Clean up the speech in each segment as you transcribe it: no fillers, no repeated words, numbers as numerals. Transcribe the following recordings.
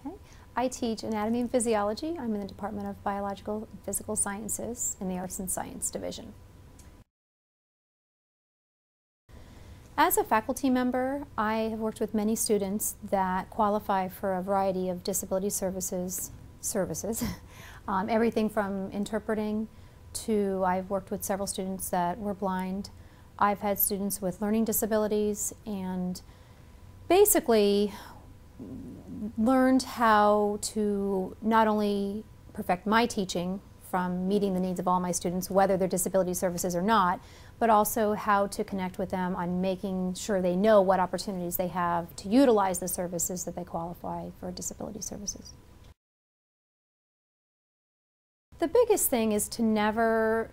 Okay. I teach anatomy and physiology. I'm in the Department of Biological and Physical Sciences in the Arts and Science Division. As a faculty member, I have worked with many students that qualify for a variety of disability services. Everything from interpreting to I've worked with several students that were blind. I've had students with learning disabilities and basically learned how to not only perfect my teaching from meeting the needs of all my students, whether they're disability services or not, but also how to connect with them on making sure they know what opportunities they have to utilize the services that they qualify for disability services. The biggest thing is to never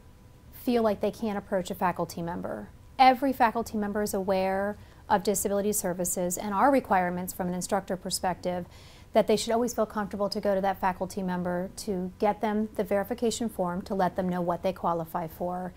feel like they can't approach a faculty member. Every faculty member is aware of disability services and our requirements from an instructor perspective that they should always feel comfortable to go to that faculty member to get them the verification form to let them know what they qualify for.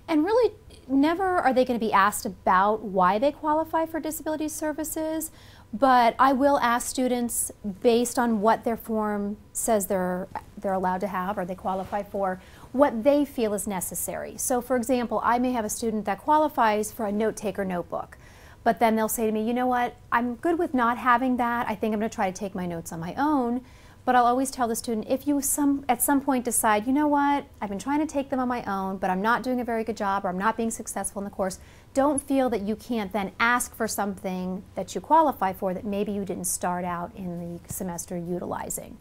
And really, never are they going to be asked about why they qualify for disability services, but I will ask students based on what their form says they're allowed to have or they qualify for, what they feel is necessary. So for example, I may have a student that qualifies for a note-taker notebook, but then they'll say to me, you know what, I'm good with not having that. I think I'm going to try to take my notes on my own. But I'll always tell the student, if you at some point decide, you know what, I've been trying to take them on my own, but I'm not doing a very good job or I'm not being successful in the course, don't feel that you can't then ask for something that you qualify for that maybe you didn't start out in the semester utilizing.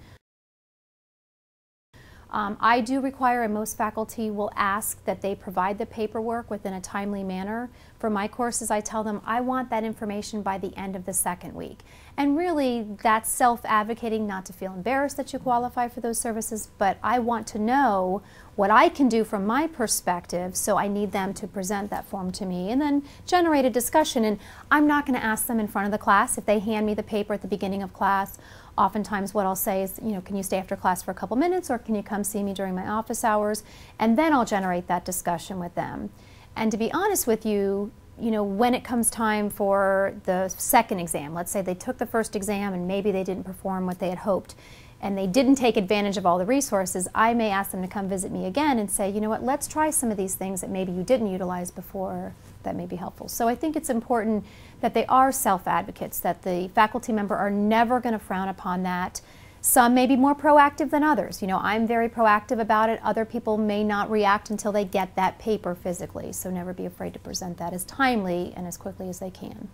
I do require, and most faculty will ask, that they provide the paperwork within a timely manner. For my courses, I tell them I want that information by the end of the second week. And really, that's self-advocating, not to feel embarrassed that you qualify for those services, but I want to know what I can do from my perspective, so I need them to present that form to me and then generate a discussion. And I'm not going to ask them in front of the class. If they hand me the paper at the beginning of class, oftentimes what I'll say is, you know, can you stay after class for a couple minutes or can you come see me during my office hours? And then I'll generate that discussion with them. And to be honest with you, when it comes time for the second exam, let's say they took the first exam and maybe they didn't perform what they had hoped and they didn't take advantage of all the resources, I may ask them to come visit me again and say, you know what, let's try some of these things that maybe you didn't utilize before that may be helpful. So I think it's important that they are self-advocates, that the faculty member are never going to frown upon that. Some may be more proactive than others. I'm very proactive about it. Other people may not react until they get that paper physically. So never be afraid to present that as timely and as quickly as they can.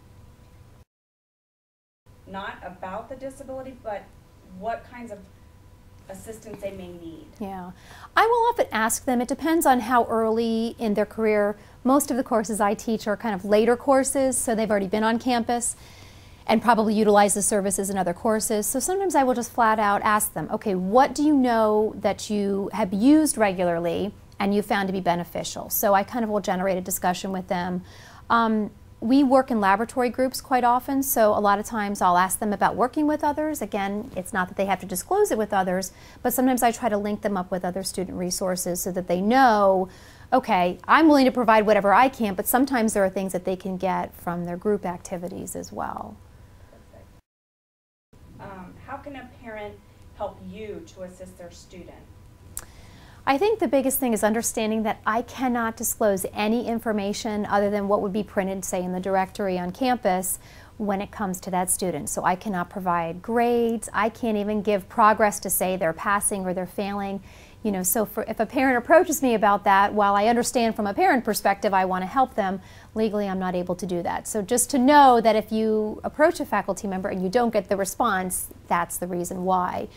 Not about the disability, but what kinds of assistance they may need. Yeah. I will often ask them, it depends on how early in their career. Most of the courses I teach are kind of later courses, so they've already been on campus and probably utilize the services in other courses. So sometimes I will just flat out ask them, okay, what do you know that you have used regularly and you found to be beneficial? So I kind of will generate a discussion with them. We work in laboratory groups quite often, so a lot of times I'll ask them about working with others. Again, it's not that they have to disclose it with others, but sometimes I try to link them up with other student resources so that they know, okay, I'm willing to provide whatever I can, but sometimes there are things that they can get from their group activities as well. How can a parent help you to assist their student? I think the biggest thing is understanding that I cannot disclose any information other than what would be printed, say, in the directory on campus when it comes to that student. So I cannot provide grades. I can't even give progress to say they're passing or they're failing. So if a parent approaches me about that, while I understand from a parent perspective I want to help them, legally I'm not able to do that. So just to know that if you approach a faculty member and you don't get the response, that's the reason why.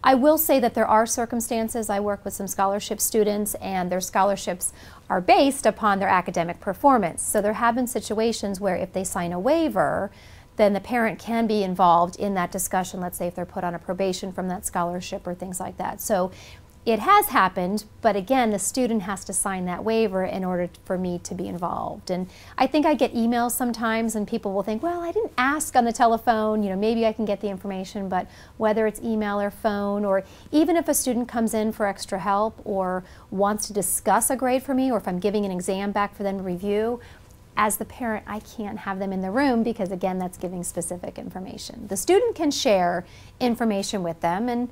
I will say that there are circumstances. I work with some scholarship students and their scholarships are based upon their academic performance. So there have been situations where if they sign a waiver, then the parent can be involved in that discussion, let's say if they're put on a probation from that scholarship or things like that. So it has happened, but again, the student has to sign that waiver in order for me to be involved. And I think I get emails sometimes and people will think, well, I didn't ask on the telephone, maybe I can get the information, but whether it's email or phone, or even if a student comes in for extra help or wants to discuss a grade for me, or if I'm giving an exam back for them to review, as the parent, I can't have them in the room because, again, that's giving specific information. The student can share information with them, and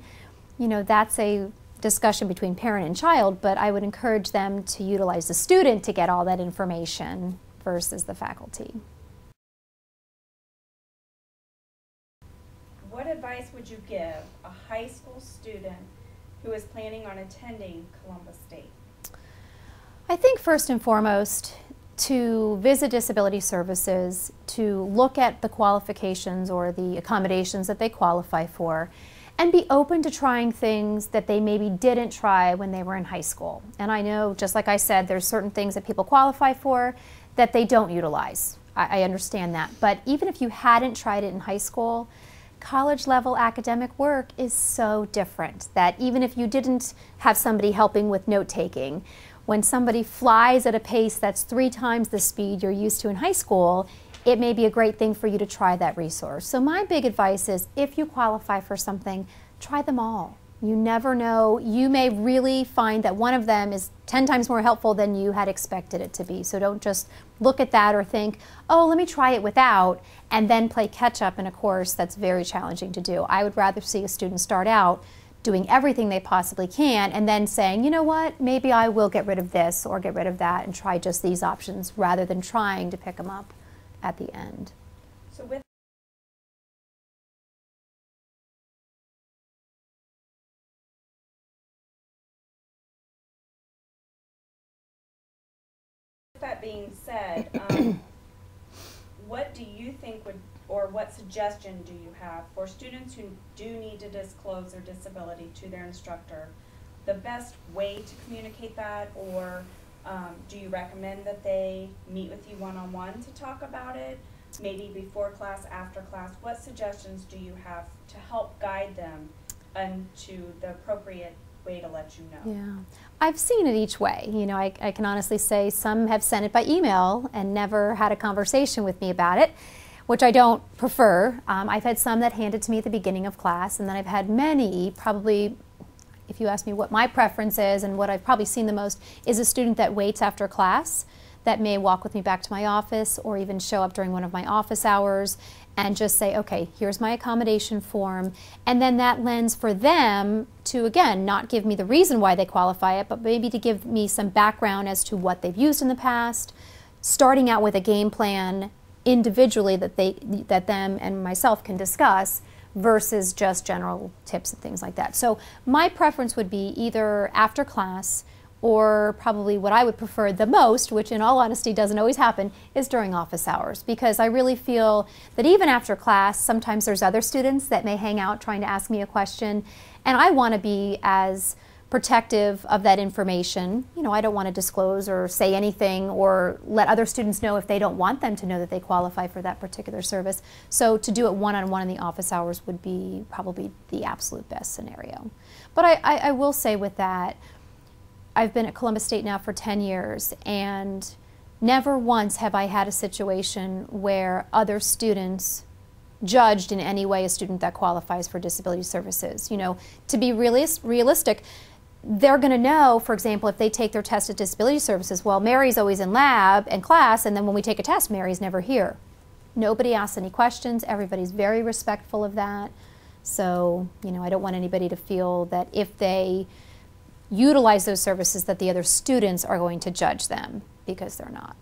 that's a discussion between parent and child, but I would encourage them to utilize the student to get all that information versus the faculty. What advice would you give a high school student who is planning on attending Columbus State? I think first and foremost, to visit disability services, to look at the qualifications or the accommodations that they qualify for, and be open to trying things that they maybe didn't try when they were in high school. And I know, just like I said, there's certain things that people qualify for that they don't utilize. I understand that. But even if you hadn't tried it in high school, college level academic work is so different that even if you didn't have somebody helping with note taking, when somebody flies at a pace that's 3 times the speed you're used to in high school, it may be a great thing for you to try that resource. So my big advice is, if you qualify for something, try them all. You never know. You may really find that one of them is 10 times more helpful than you had expected it to be. So don't just look at that or think, oh, let me try it without, and then play catch up in a course that's very challenging to do. I would rather see a student start out doing everything they possibly can and then saying, you know what, maybe I will get rid of this or get rid of that and try just these options, rather than trying to pick them up at the end. So with that being said, what do you think would, or what suggestion do you have for students who do need to disclose their disability to their instructor? The best way to communicate that, or do you recommend that they meet with you one-on-one to talk about it? Maybe before class, after class? What suggestions do you have to help guide them into the appropriate way to let you know? Yeah, I've seen it each way. I can honestly say some have sent it by email and never had a conversation with me about it, which I don't prefer. I've had some that hand it to me at the beginning of class, and then I've had many, probably, if you ask me what my preference is and what I've probably seen the most, is a student that waits after class, that may walk with me back to my office or even show up during one of my office hours and just say, okay, here's my accommodation form. And then that lends for them to, again, not give me the reason why they qualify it, but maybe to give me some background as to what they've used in the past, starting out with a game plan individually that them and myself can discuss, versus just general tips and things like that. So my preference would be either after class, or probably what I would prefer the most, which in all honesty doesn't always happen, is during office hours. Because I really feel that even after class, sometimes there's other students that may hang out trying to ask me a question, and I want to be as protective of that information. I don't want to disclose or say anything or let other students know if they don't want them to know that they qualify for that particular service. So to do it one-on-one in the office hours would be probably the absolute best scenario. But I will say with that, I've been at Columbus State now for 10 years, and never once have I had a situation where other students judged in any way a student that qualifies for disability services. To be realistic, they're going to know, for example, if they take their test at disability services, well, Mary's always in lab and class, and then when we take a test, Mary's never here. Nobody asks any questions. Everybody's very respectful of that. So, I don't want anybody to feel that if they utilize those services that the other students are going to judge them, because they're not.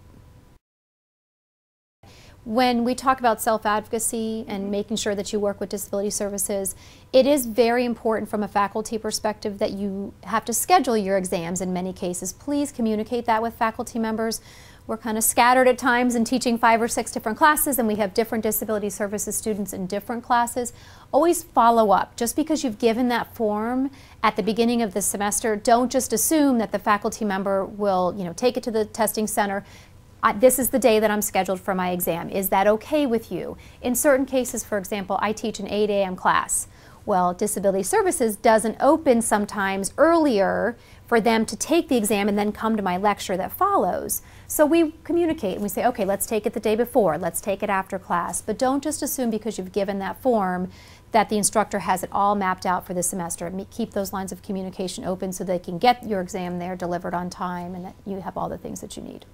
When we talk about self-advocacy and making sure that you work with disability services, it is very important from a faculty perspective that you have to schedule your exams in many cases. Please communicate that with faculty members. We're kind of scattered at times in teaching 5 or 6 different classes, and we have different disability services students in different classes. Always follow up. Just because you've given that form at the beginning of the semester, don't just assume that the faculty member will, take it to the testing center. This is the day that I'm scheduled for my exam. Is that okay with you? In certain cases, for example, I teach an 8 a.m. class. Well, disability services doesn't open sometimes earlier for them to take the exam and then come to my lecture that follows. So we communicate and we say, okay, let's take it the day before, let's take it after class. But don't just assume because you've given that form that the instructor has it all mapped out for the semester. Keep those lines of communication open so they can get your exam there delivered on time and that you have all the things that you need.